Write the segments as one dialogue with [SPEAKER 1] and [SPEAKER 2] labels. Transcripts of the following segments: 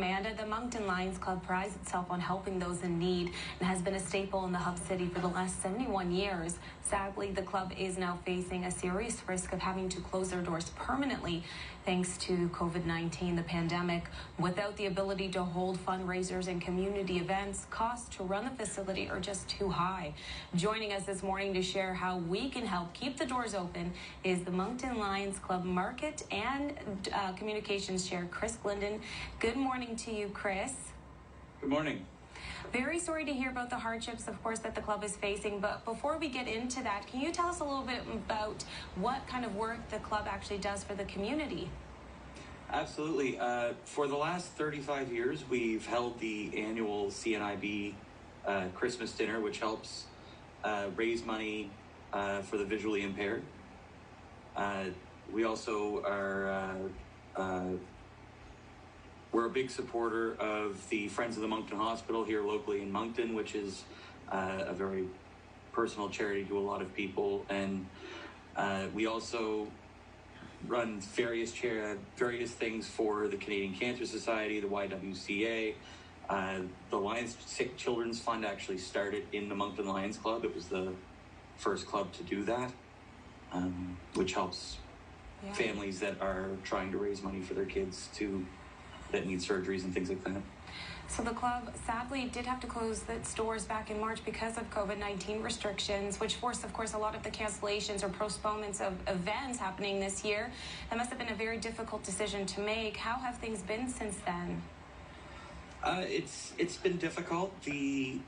[SPEAKER 1] Amanda, the Moncton Lions Club prides itself on helping those in need and has been a staple in the Hub City for the last 71 years. Sadly, the club is now facing a serious risk of having to close their doors permanently thanks to COVID-19, the pandemic. Without the ability to hold fundraisers and community events, costs to run the facility are just too high. Joining us this morning to share how we can help keep the doors open is the Moncton Lions Club Market and Communications Chair, Chris Glendon. Good morning to you, Chris.
[SPEAKER 2] Good morning.
[SPEAKER 1] Very sorry to hear about the hardships, of course, that the club is facing. But before we get into that, can you tell us a little bit about what kind of work the club actually does for the community?
[SPEAKER 2] Absolutely. For the last 35 years, we've held the annual CNIB Christmas dinner, which helps raise money for the visually impaired. We also are we're a big supporter of the Friends of the Moncton Hospital here locally in Moncton, which is a very personal charity to a lot of people. And we also run various things for the Canadian Cancer Society, the YWCA. The Lions Sick Children's Fund actually started in the Moncton Lions Club. It was the first club to do that, which helps families that are trying to raise money for their kids that need surgeries and things like that.
[SPEAKER 1] So the club sadly did have to close its doors back in March because of COVID-19 restrictions, which forced, of course, a lot of the cancellations or postponements of events happening this year. That must have been a very difficult decision to make. How have things been since then?
[SPEAKER 2] It's been difficult. The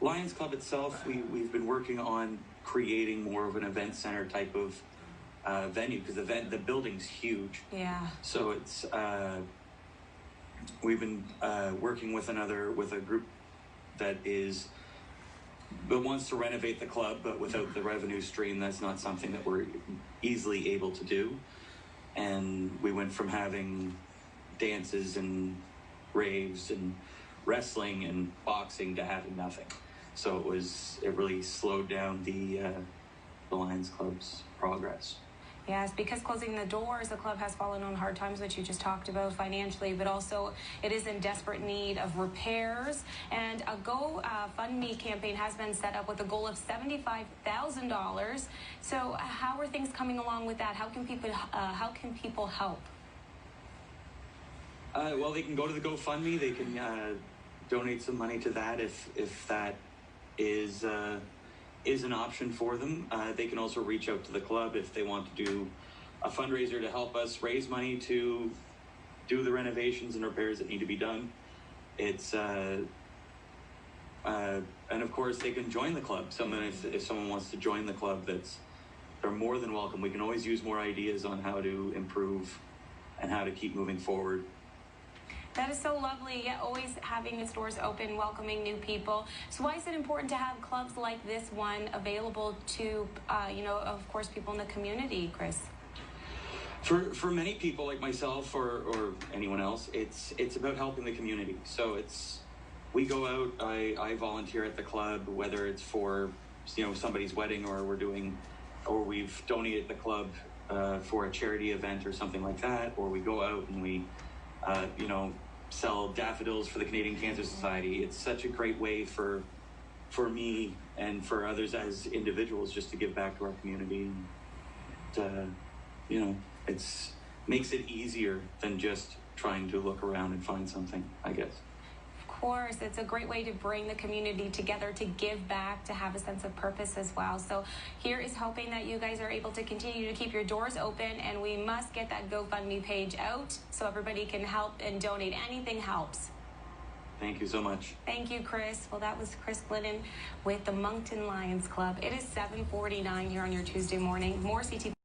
[SPEAKER 2] Lions Club itself, we've been working on creating more of an event center type of venue, because the building's huge.
[SPEAKER 1] Yeah.
[SPEAKER 2] So it's we've been working with a group that wants to renovate the club, but without the revenue stream, that's not something that we're easily able to do. And we went from having dances and raves and wrestling and boxing to having nothing. So it really slowed down the Lions Club's progress.
[SPEAKER 1] Yes, because closing the doors, the club has fallen on hard times, which you just talked about financially, but also it is in desperate need of repairs. And a GoFundMe campaign has been set up with a goal of $75,000. So how are things coming along with that? How can people help?
[SPEAKER 2] Well, they can go to the GoFundMe. They can donate some money to that if that is an option for them. They can also reach out to the club if they want to do a fundraiser to help us raise money to do the renovations and repairs that need to be done. It's and of course they can join the club. If someone wants to join the club, they're more than welcome. We can always use more ideas on how to improve and how to keep moving forward.
[SPEAKER 1] That is so lovely, always having its doors open, welcoming new people. So why is it important to have clubs like this one available to, of course, people in the community, Chris?
[SPEAKER 2] For many people like myself or anyone else, it's about helping the community. So we go out, I volunteer at the club, whether it's for somebody's wedding or we've donated the club for a charity event or something like that, or we go out and we sell daffodils for the Canadian Cancer Society. It's such a great way for me and for others as individuals just to give back to our community. And, it makes it easier than just trying to look around and find something, I guess.
[SPEAKER 1] Of course, it's a great way to bring the community together, to give back, to have a sense of purpose as well. So here is hoping that you guys are able to continue to keep your doors open, and we must get that GoFundMe page out so everybody can help and donate. Anything helps.
[SPEAKER 2] Thank you so much.
[SPEAKER 1] Thank you, Chris. Well, that was Chris Glidden with the Moncton Lions Club. It is 7:49 here on your Tuesday morning. More CTV.